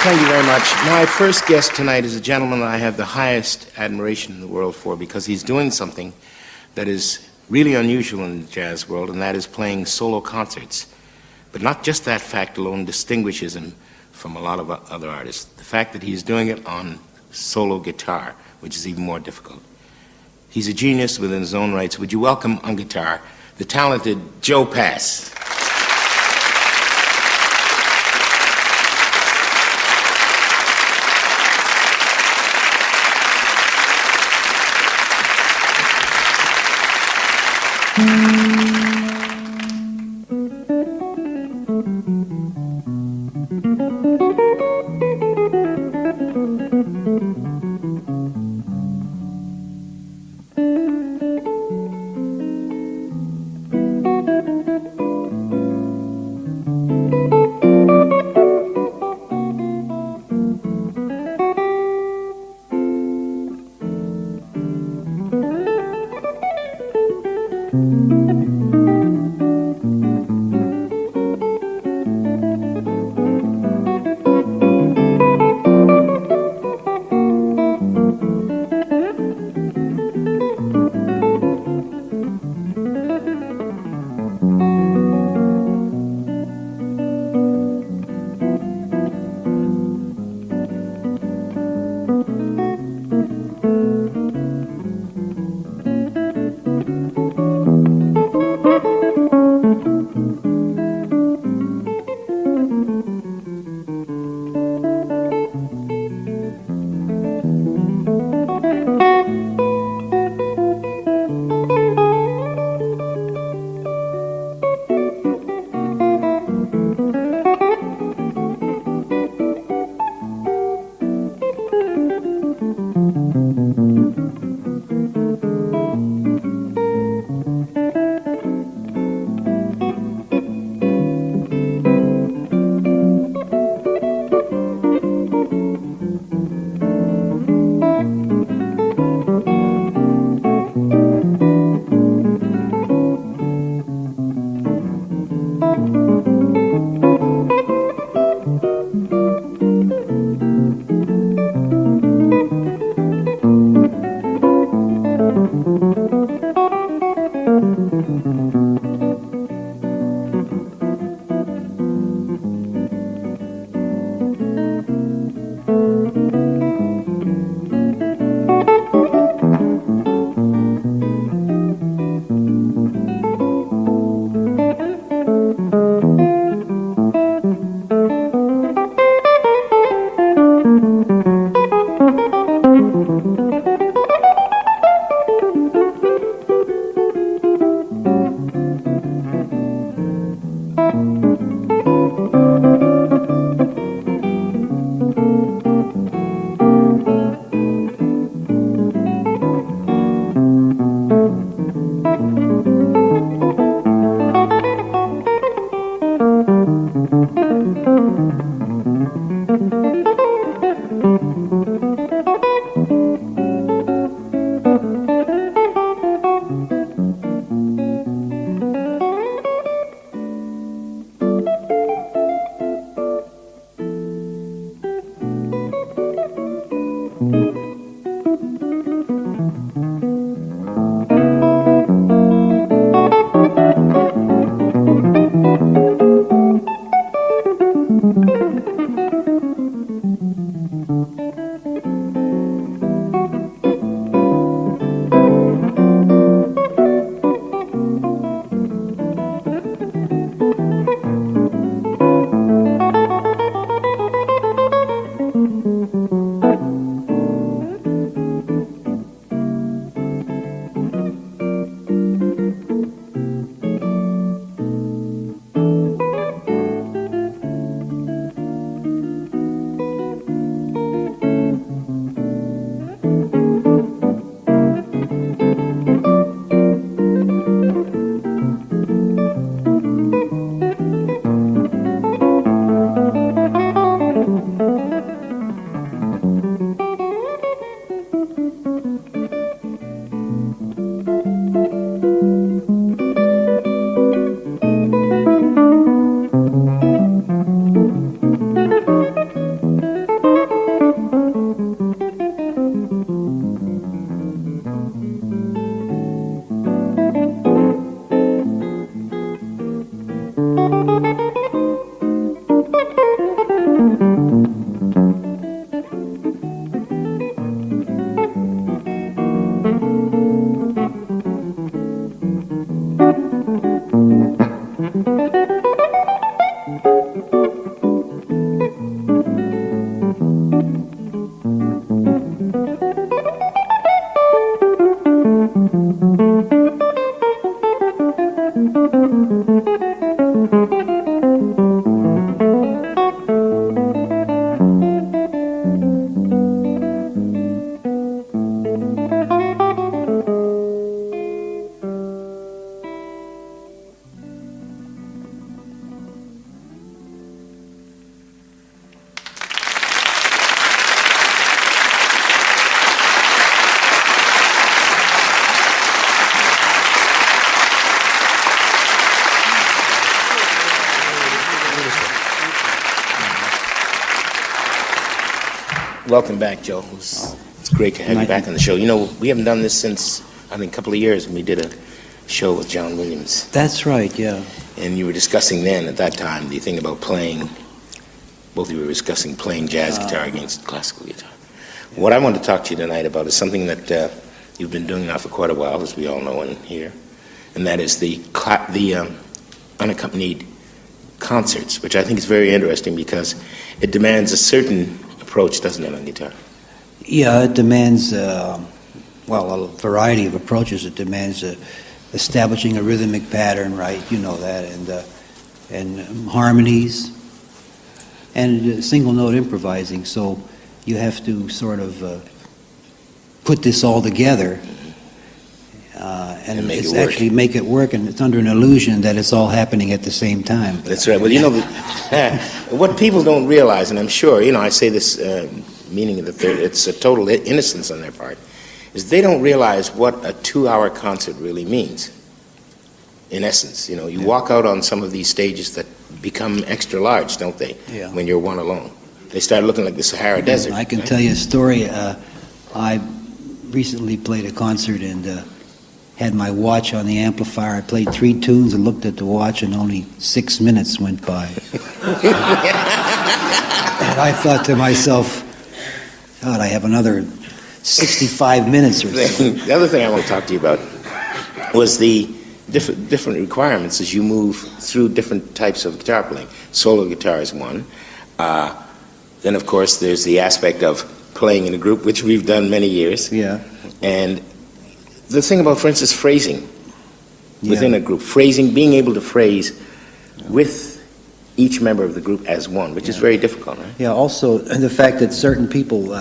Thank you very much. My first guest tonight is a gentleman that I have the highest admiration in the world for because he's doing something that is really unusual in the jazz world, and that is playing solo concerts. But not just that fact alone distinguishes him from a lot of other artists. The fact that he's doing it on solo guitar, which is even more difficult. He's a genius within his own rights. Would you welcome on guitar the talented Joe Pass? Welcome back, Joe. It's great to have you back on the show. You know, we haven't done this since, I think, a couple of years when we did a show with John Williams. That's right, yeah. And you were discussing then, at that time, the thing about playing, both of you were discussing playing jazz guitar against classical guitar. What I want to talk to you tonight about is something that you've been doing now for quite a while, as we all know in here, and that is the unaccompanied concerts, which I think is very interesting because it demands a certain approach, doesn't it, on guitar? Yeah, it demands, a variety of approaches. It demands establishing a rhythmic pattern, right? You know that, and harmonies, and single note improvising. So you have to sort of put this all together and make it's it work. actually make it work, and it's under an illusion that it's all happening at the same time. That's right. Well, you know, what people don't realize, and I'm sure, you know, I say this meaning that it's a total innocence on their part, is they don't realize what a 2-hour concert really means. In essence, you know, you walk out on some of these stages that become extra large, don't they? Yeah. When you're one alone. They start looking like the Sahara Desert. I can tell you a story. I recently played a concert and had my watch on the amplifier. I played 3 tunes and looked at the watch, and only 6 minutes went by. And I thought to myself, God, I have another 65 minutes or so. The other thing I want to talk to you about was the different requirements as you move through different types of guitar playing. Solo guitar is one. Then, of course, there's the aspect of playing in a group, which we've done many years. Yeah. And the thing about, for instance, phrasing within a group, phrasing, being able to phrase with each member of the group as one, which is very difficult, right? Yeah, also the fact that certain people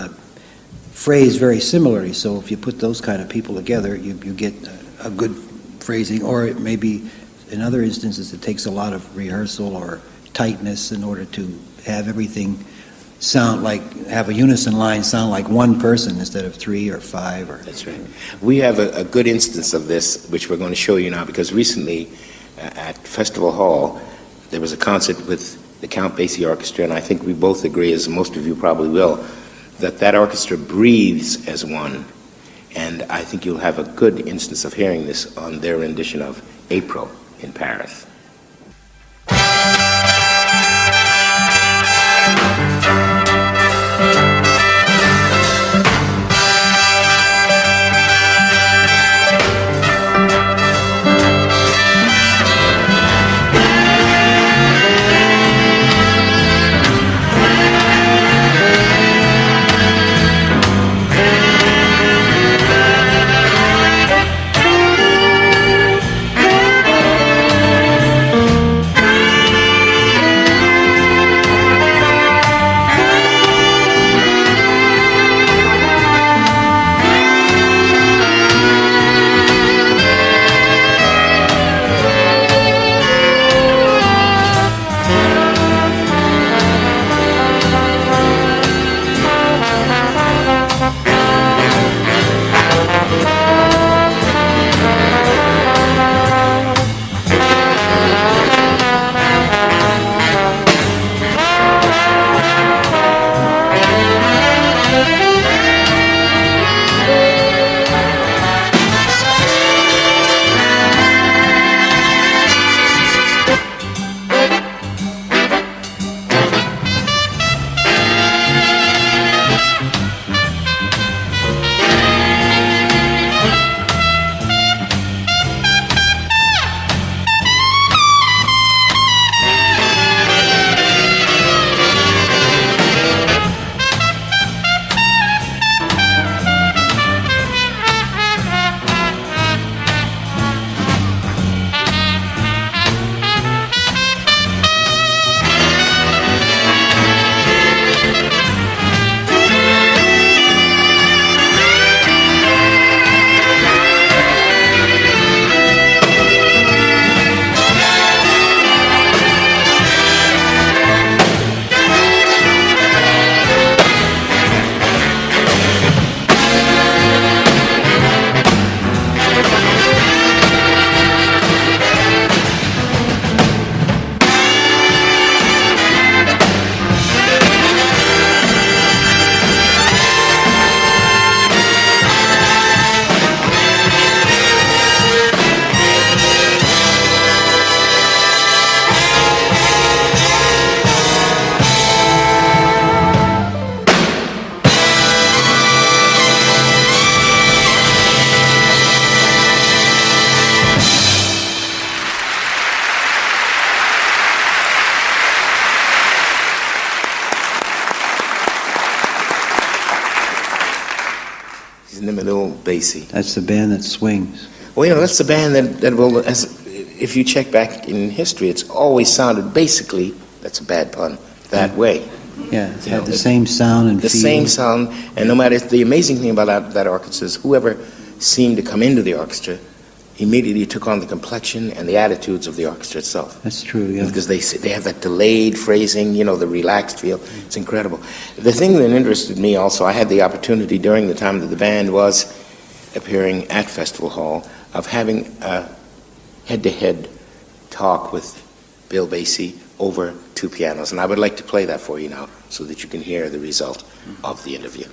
phrase very similarly, so if you put those kind of people together, you get a good phrasing, or it maybe in other instances it takes a lot of rehearsal or tightness in order to have everything have a unison line sound like one person instead of 3 or 5. That's right. We have a good instance of this, which we're going to show you now, because recently at Festival Hall, there was a concert with the Count Basie Orchestra, and I think we both agree, as most of you probably will, that orchestra breathes as one. And I think you'll have a good instance of hearing this on their rendition of April in Paris. Basie. That's the band that swings. Well, that's the band that will, if you check back in history, it's always sounded basically, that's a bad pun, that way. Yeah, it's had the same sound and the feel. same sound, and no matter, the amazing thing about that orchestra is whoever seemed to come into the orchestra immediately took on the complexion and the attitudes of the orchestra itself. That's true, yeah. Because they have that delayed phrasing, the relaxed feel. It's incredible. The thing that interested me also, I had the opportunity during the time that the band was appearing at Festival Hall of having a head-to-head talk with Bill Basie over two pianos, and I would like to play that for you now so that you can hear the result of the interview.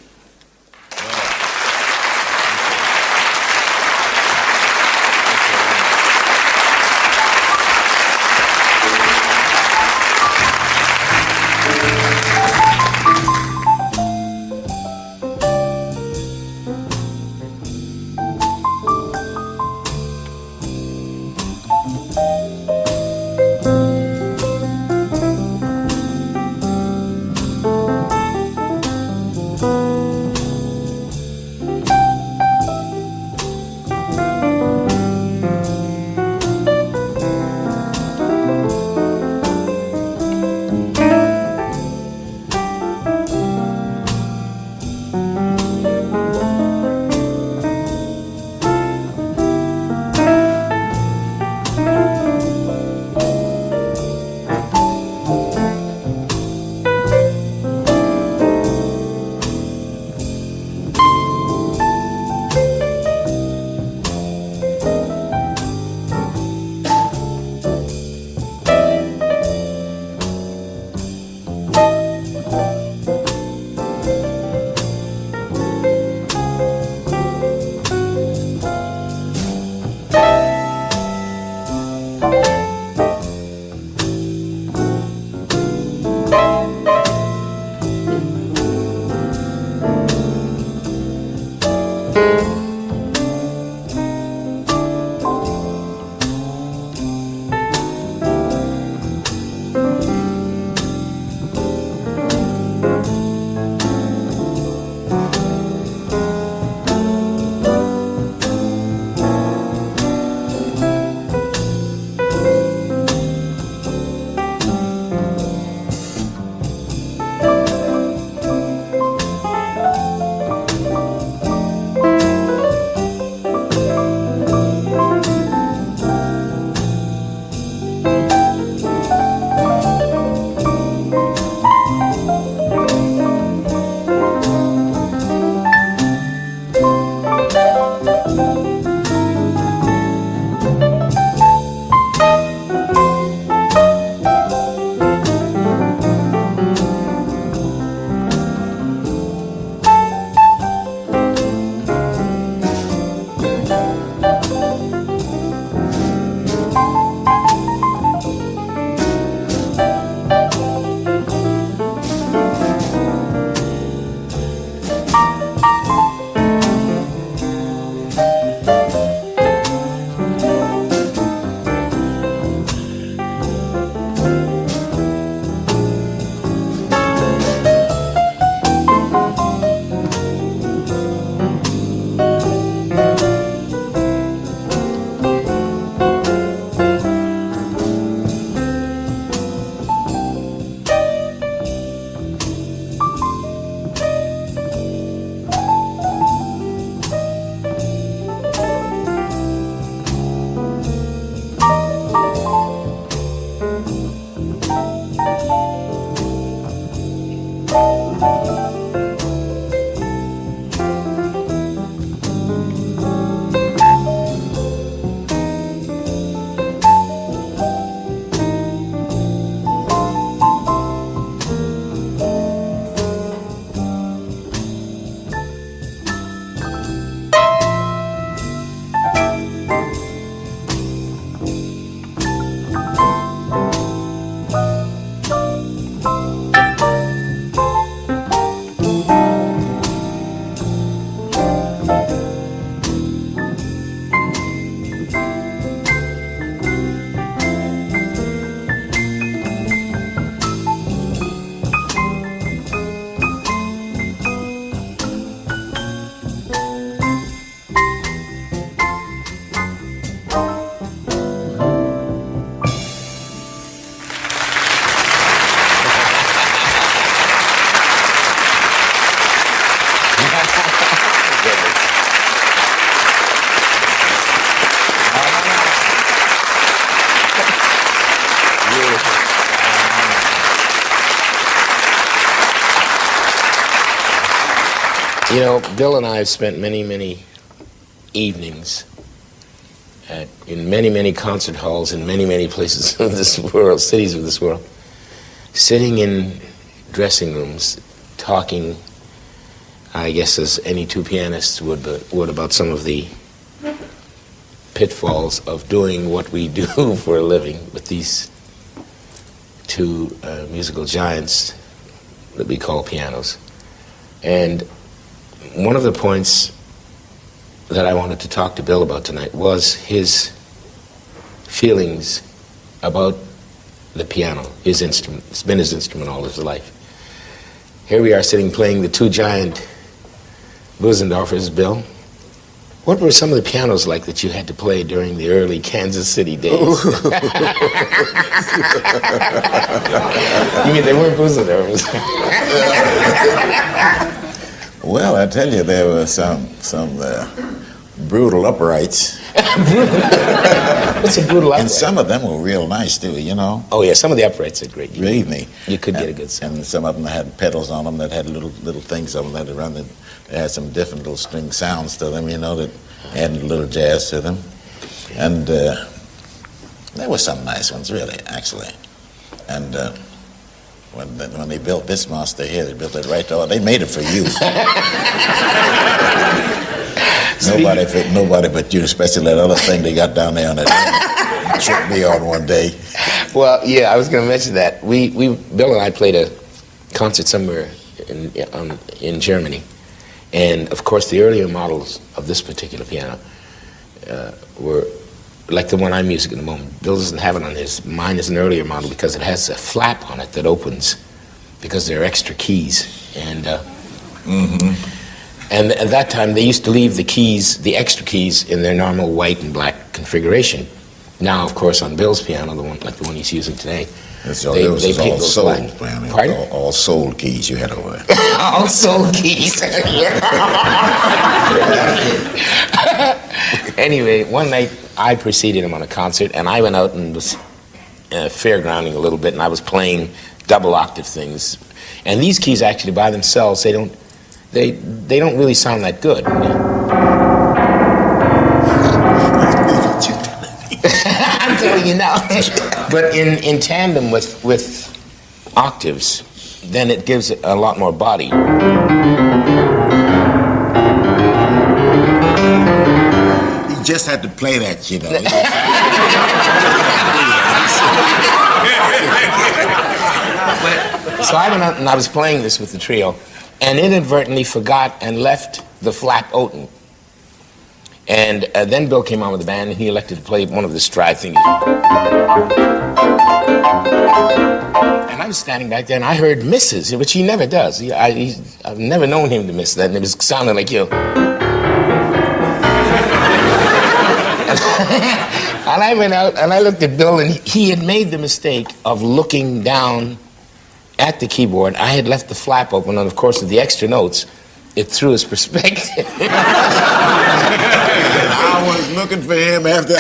You know, Bill and I have spent many, many evenings in many, many concert halls in many, many places of this world, cities of this world, sitting in dressing rooms, talking, I guess as any two pianists would about some of the pitfalls of doing what we do for a living with these two musical giants that we call pianos. And one of the points that I wanted to talk to Bill about tonight was his feelings about the piano, his instrument. It's been his instrument all his life. Here we are sitting playing the two giant Busendorfers, Bill. What were some of the pianos like that you had to play during the early Kansas City days? You mean they weren't Busendorfers? Well, I tell you, there were some brutal uprights. What's a brutal upright? And some of them were real nice, too, you know. Oh, yeah, some of the uprights are great. Believe me. You could get a good sound. And some of them had pedals on them that had little things on them that run. They had some different little string sounds to them, you know, that added a little jazz to them. And there were some nice ones, really, actually. And when they built this monster here, they built it right to, they made it for you. Nobody but you, especially that other thing they got down there on that tricked me on one day. Well, yeah, I was going to mention that. Bill and I played a concert somewhere in Germany, and of course the earlier models of this particular piano were like the one I'm using at the moment. Bill doesn't have it on his. Mine is an earlier model because it has a flap on it that opens because there are extra keys, and and at that time they used to leave the keys, the extra keys, in their normal white and black configuration. Now, of course, on Bill's piano, the one he's using today, they paint those black. Pardon? All soul keys you had over there. All soul keys. Anyway, one night I preceded him on a concert, and I went out and was fairgrounding a little bit, and I was playing double octave things. And these keys actually by themselves, they don't really sound that good. I'm telling you now. But in tandem with octaves, then it gives it a lot more body. You just had to play that, you know. So I went out and I was playing this with the trio, and inadvertently forgot and left the flap open. And then Bill came on with the band, and he elected to play one of the stride things. And I was standing back there, and I heard misses, which he never does. I've never known him to miss that, and it was sounding like you. And I went out, and I looked at Bill, and he had made the mistake of looking down at the keyboard. I had left the flap open, and of course, with the extra notes, it threw his perspective. I was looking for him after.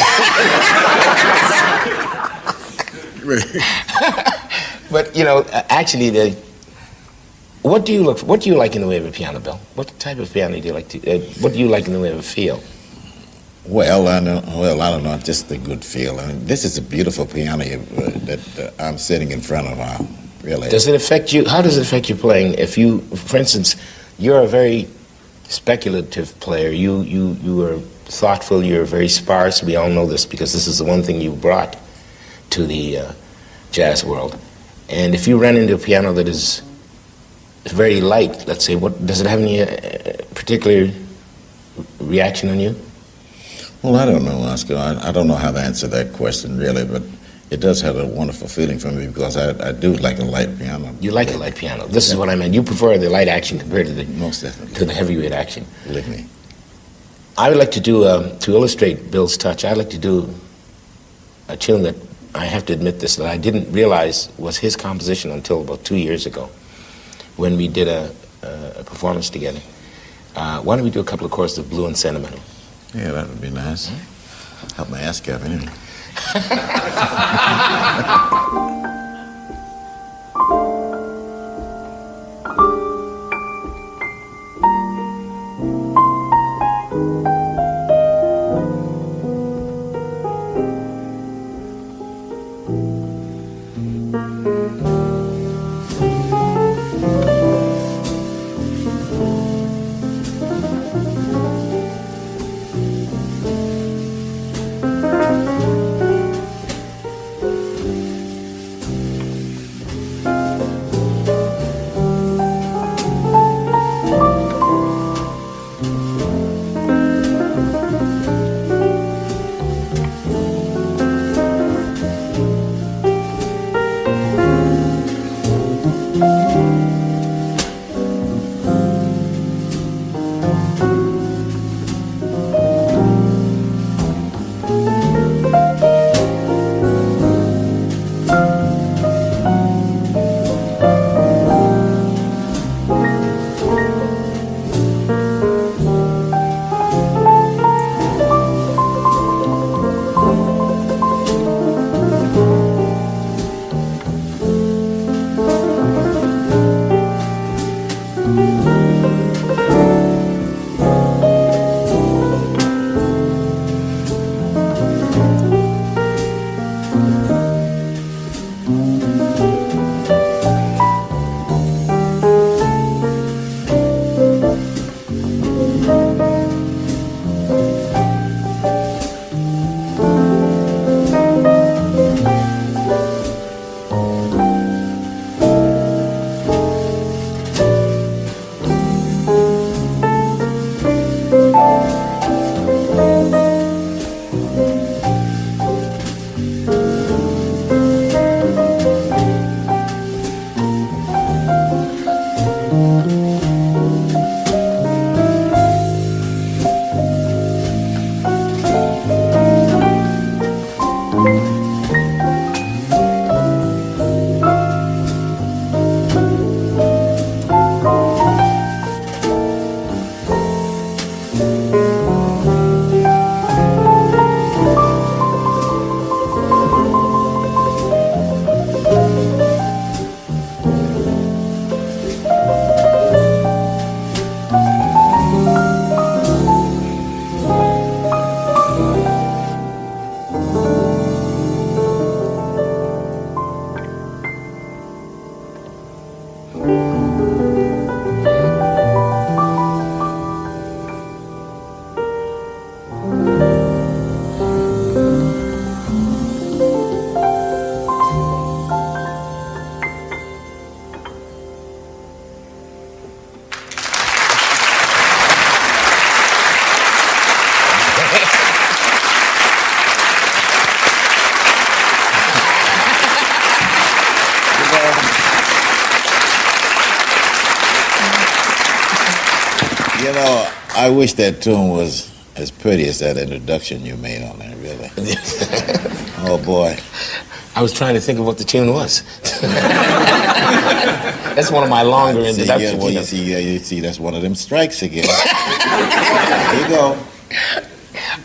But you know, actually, what do you like in the way of a piano, Bill? What type of piano do you like to? What do you like in the way of a feel? Well, I don't know, just a good feel. I mean, this is a beautiful piano that I'm sitting in front of. Really. Does it affect you? How does it affect your playing? If you, for instance, you're a very speculative player. You are thoughtful. You're very sparse. We all know this because this is the one thing you brought to the jazz world. And if you run into a piano that is very light, let's say, does it have any particular reaction on you? Well, I don't know, Oscar. I don't know how to answer that question really, but it does have a wonderful feeling for me because I do like a light piano. You like a light piano. This is what I meant. You prefer the light action compared to most definitely to the heavyweight action. Believe me. I would like to do to illustrate Bill's touch. I'd like to do a tune that I have to admit that I didn't realize was his composition until about 2 years ago, when we did a performance together. Why don't we do a couple of choruses of Blue and Sentimental? Yeah, that would be nice. Help my ass up anyway. I wish that tune was as pretty as that introduction you made on there, really. Oh, boy. I was trying to think of what the tune was. That's one of my longer introductions. You see, that's one of them strikes again. There you go.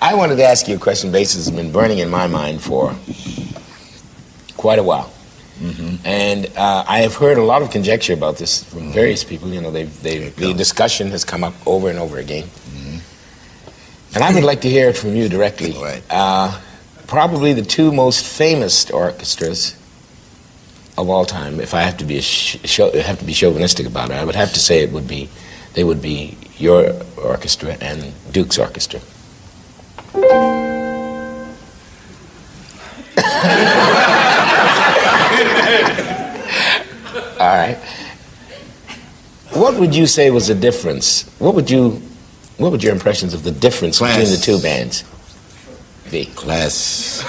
I wanted to ask you a question, Basie, has been burning in my mind for quite a while. Mm-hmm. And I have heard a lot of conjecture about this from various people. You know, the discussion has come up over and over again. Mm-hmm. And I would like to hear it from you directly. Right. Probably the two most famous orchestras of all time. If I have to be chauvinistic about it, I would have to say they would be your orchestra and Duke's orchestra. All right. What would you say was the difference? What would your impressions of the difference between the two bands be? Class.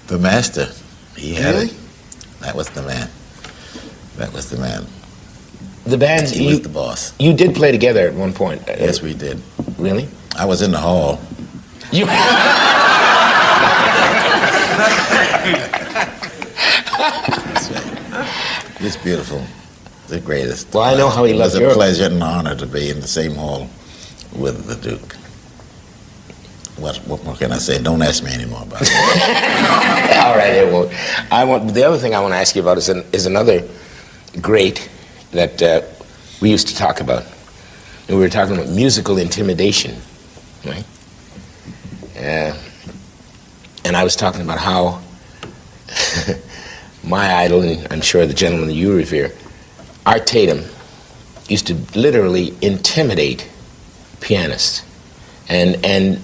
The master. He had it. That was the man. That was the man. The bands. He was the boss. You did play together at one point. Yes, we did. Really? I was in the hall. You. That's right. It's beautiful. The greatest. Well, I know how he loves It was a pleasure and honor to be in the same hall with the Duke. What more can I say? Don't ask me anymore about it. All right, I won't. The other thing I want to ask you about is another great that we used to talk about. And we were talking about musical intimidation, right? And I was talking about how my idol, and I'm sure the gentleman that you revere, Art Tatum, used to literally intimidate pianists. And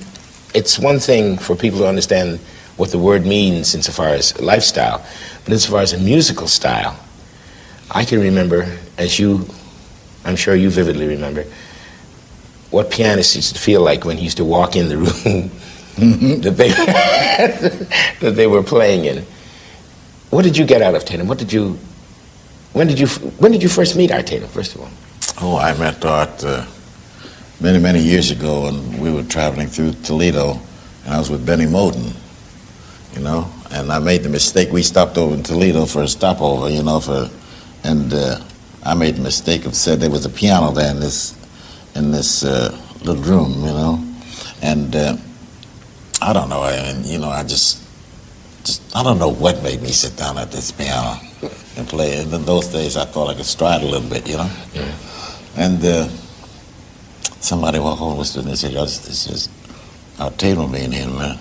it's one thing for people to understand what the word means insofar as lifestyle, but insofar as a musical style, I can remember, I'm sure you vividly remember, what pianists used to feel like when he used to walk in the room that they were playing in. What did you get out of Tatum? When did you first meet Art Tatum, first of all? Oh, I met Art many, many years ago, and we were traveling through Toledo, and I was with Benny Moten, you know, and I made the mistake. We stopped over in Toledo for a stopover, you know, and I made the mistake of said there was a piano there in this little room, you know, and I don't know, I just I don't know what made me sit down at this piano and play. And in those days, I thought I could stride a little bit, you know. Yeah. And somebody walked over and they said, "This is Art Tatum being here, man."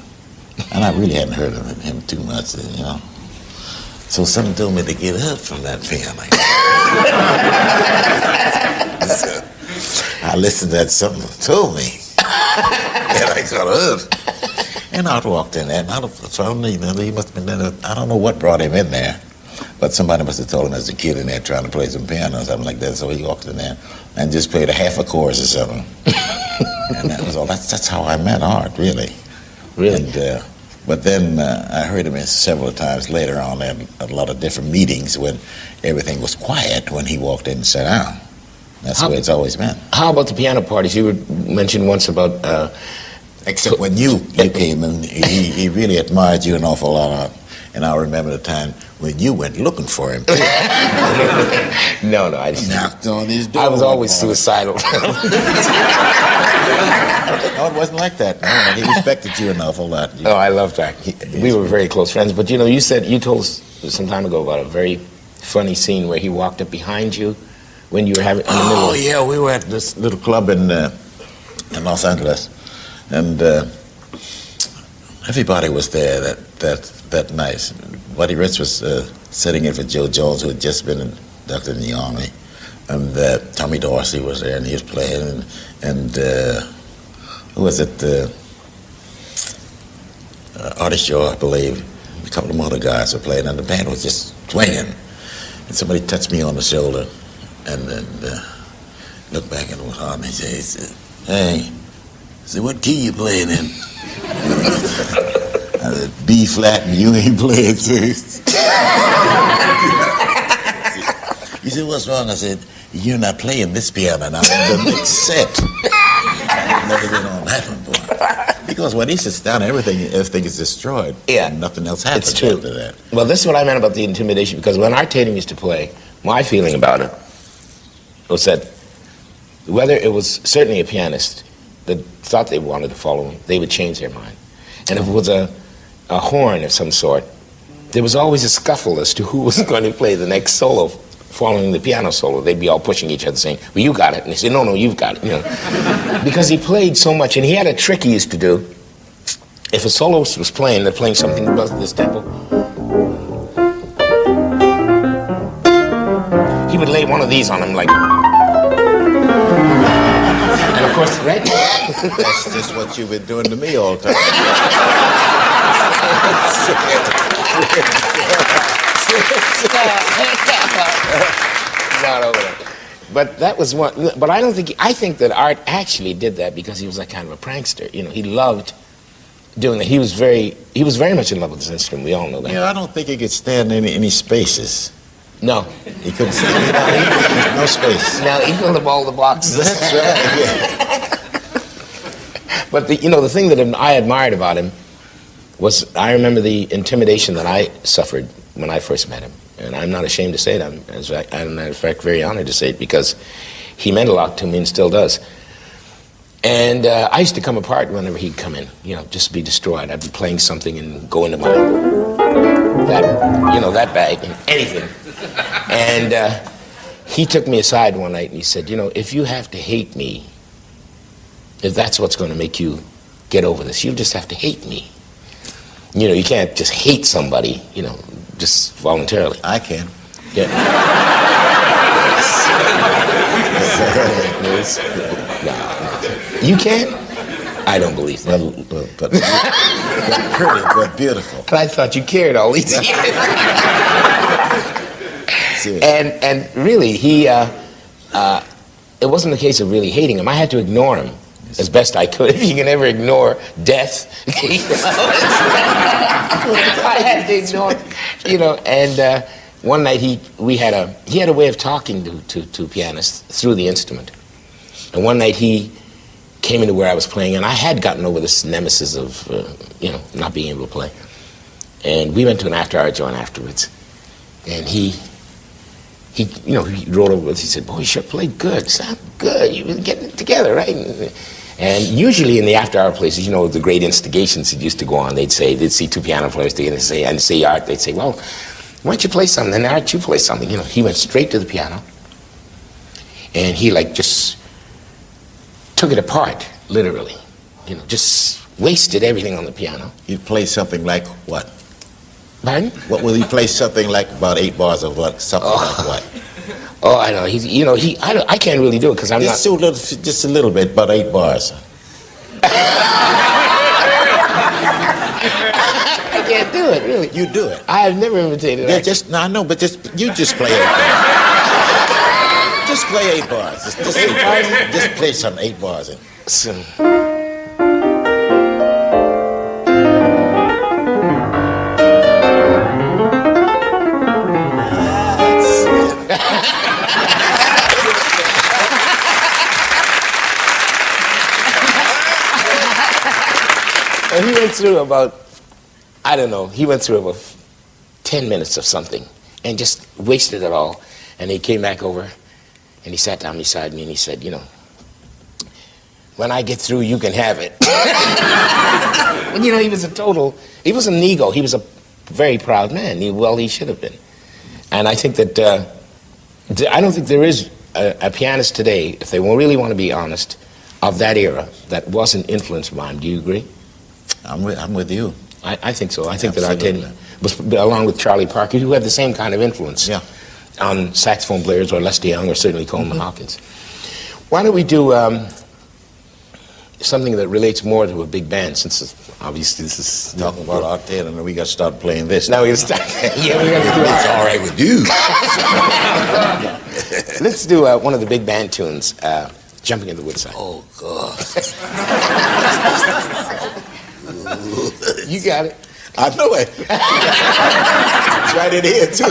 And I really hadn't heard of him too much, you know. So something told me to get up from that piano. So I listened to that, something told me. And I got up. And Art walked in there, and he must have been, I don't know what brought him in there, but somebody must have told him as a kid in there trying to play some piano or something like that, so he walked in there and just played a half a chorus or something. And that was all. That's how I met Art, really. Really? And, but then I heard him several times later on at a lot of different meetings when everything was quiet when he walked in and sat down. That's the way it's always been. How about the piano parties? You mentioned once about... Except when you came, and he really admired you an awful lot. And I remember the time when you went looking for him. No, I didn't. Knocked on his door. I was always suicidal. No, it wasn't like that. No, he respected you an awful lot. Oh, I loved that. We were very close friends. But you told us some time ago about a very funny scene where he walked up behind you when you were having. Oh yeah, we were at this little club in Los Angeles. And everybody was there that night. Buddy Rich was sitting in for Joe Jones, who had just been inducted in the Army. And Tommy Dorsey was there, and he was playing. And who was it? Artie Shaw, I believe. A couple of other guys were playing, and the band was just swinging. And somebody touched me on the shoulder, and then looked back and went on, and he said, "Hey." I said, "What key you playing in?" I B flat, and you ain't playing too. He said, what's wrong? I said, you're not playing this piano now. The next set. Never been on that one, boy. Because when he sits down, everything is destroyed. Yeah. And nothing else happens It's true. after that. Well, this is what I meant about the intimidation, because when Art Tatum used to play, my feeling about it was that whether it was certainly a pianist that thought they wanted to follow him, they would change their mind. And if it was a horn of some sort, there was always a scuffle as to who was going to play the next solo following the piano solo. They'd be all pushing each other saying, well, you got it. And they said, no, you've got it. You know, because he played so much, and he had a trick he used to do. If a soloist was playing, they're playing something above this tempo, he would lay one of these on him like, and of course, right? That's just what you've been doing to me all the time. Not over there. But that was one. But I don't think. I think that Art actually did that because he was like kind of a prankster. You know, he loved doing that. He was very much in love with his instrument. We all know that. Yeah, I don't think he could stand any spaces. No. He couldn't stand no space. Now he filled up all the boxes. That's right. Yeah. But the thing that I admired about him was, I remember the intimidation that I suffered when I first met him. And I'm not ashamed to say it. I'm, as a matter of fact, very honored to say it, because he meant a lot to me and still does. And I used to come apart whenever he'd come in, just be destroyed. I'd be playing something and go into that bag and anything. And he took me aside one night and he said, if you have to hate me, if that's what's going to make you get over this, you just have to hate me. You can't just hate somebody, just voluntarily. I can. Yeah. No. You can? I don't believe that. But pretty, but beautiful. But I thought you cared all these years. And really, it wasn't a case of really hating him. I had to ignore him as best I could. If you can ever ignore death, I had to ignore, And one night he had a way of talking to pianists through the instrument. And one night he came into where I was playing, and I had gotten over this nemesis of not being able to play. And we went to an after-hour joint afterwards, and he rolled over with us. He said, "Boy, you sure played good. Sound good. You've been getting it together, right?" And usually in the after-hour places, the great instigations that used to go on, they'd see two piano players together and say Art, they'd say, "Well, why don't you play something? And Art, you play something." He went straight to the piano, and he just took it apart, literally. Just wasted everything on the piano. You play something like what? Pardon? What will he play? Something like about 8 bars of what? Something like what? Oh, I know. I can't really do it because I'm not. Just a little bit, about 8 bars. I can't do it, really. You do it. I have never imitated it. I know, but you just play 8 bars. Just play 8 bars. Just 8 bars. Just play some 8 bars. And he went through about 10 minutes of something and just wasted it all. And he came back over and he sat down beside me and he said, when I get through, you can have it. And he was an ego. He was a very proud man. He should have been. And I think that, I don't think there is a pianist today, if they really want to be honest, of that era that wasn't influenced by him. Do you agree? I'm with you. I think so. I think that Art Tatum was, along with Charlie Parker, who had the same kind of influence on saxophone players, or Lester Young, or certainly Coleman Hawkins. Why don't we do something that relates more to a big band, since obviously this is talking about Art Tatum, and we got to start playing this. Now we got to start. Yeah, we got to do it. It's all right with you. Let's do one of the big band tunes, "Jumping in the Woodside." Oh God. You got it. I know it. It's right in here, too.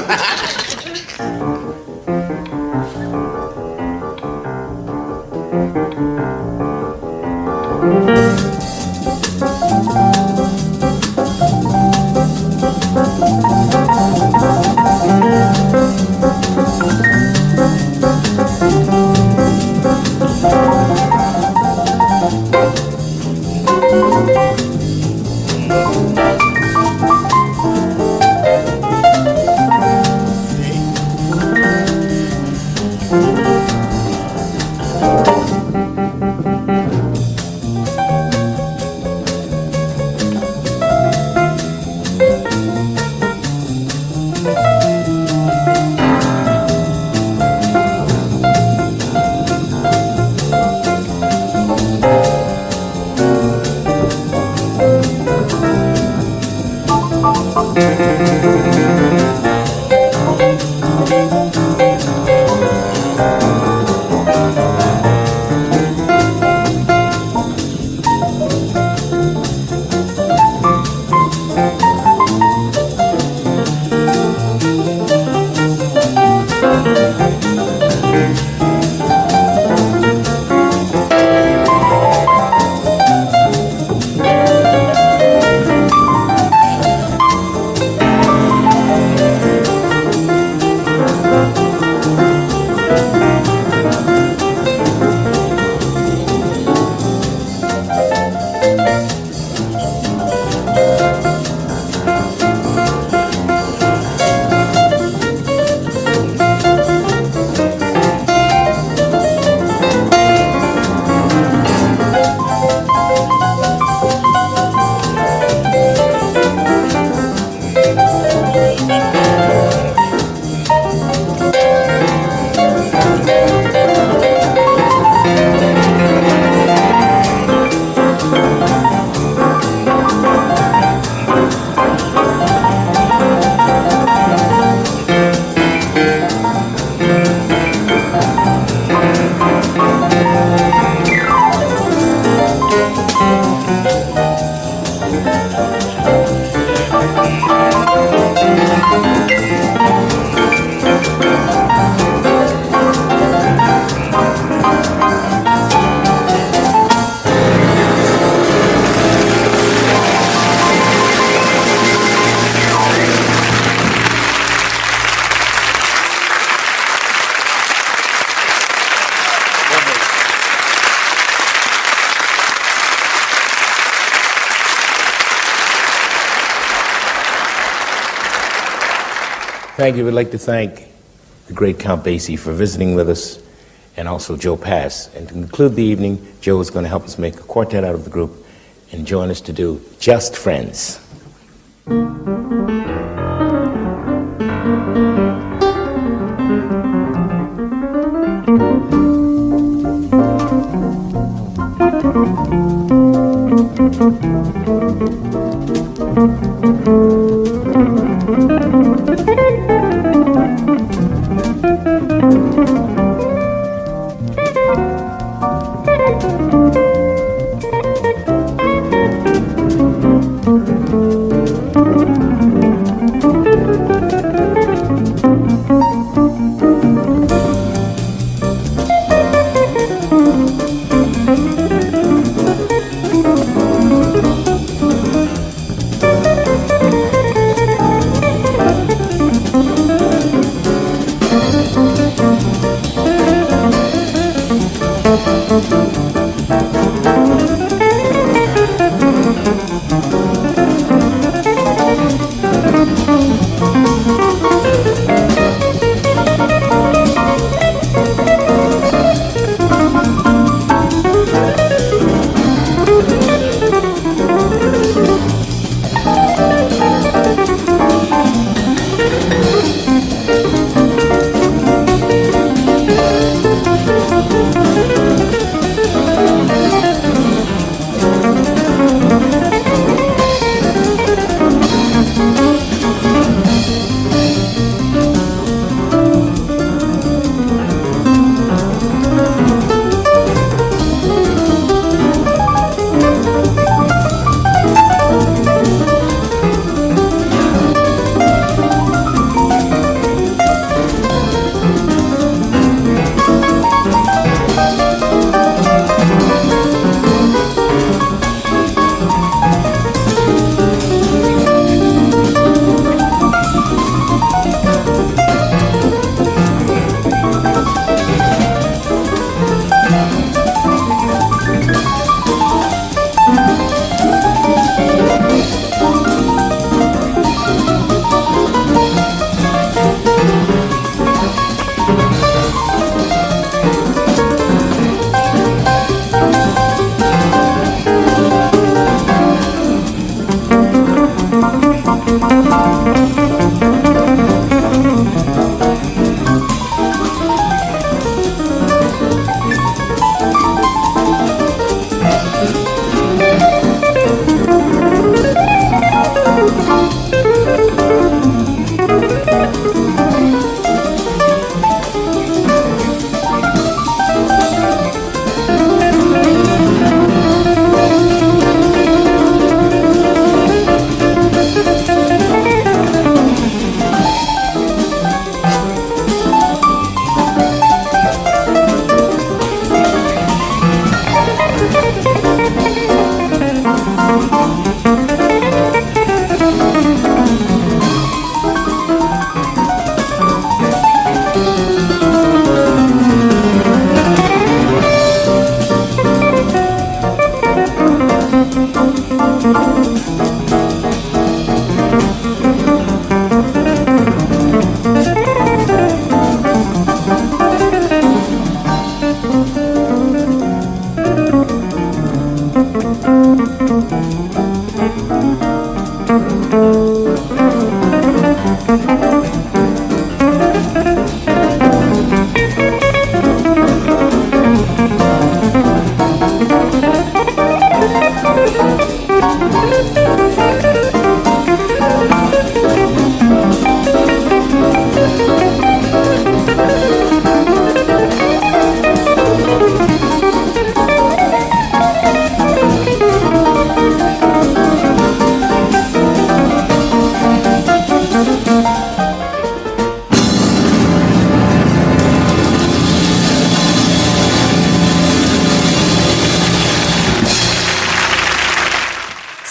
Thank you. We'd like to thank the great Count Basie for visiting with us, and also Joe Pass. And to conclude the evening, Joe is going to help us make a quartet out of the group and join us to do Just Friends.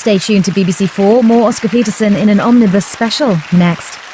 Stay tuned to BBC4. More Oscar Peterson in an omnibus special next.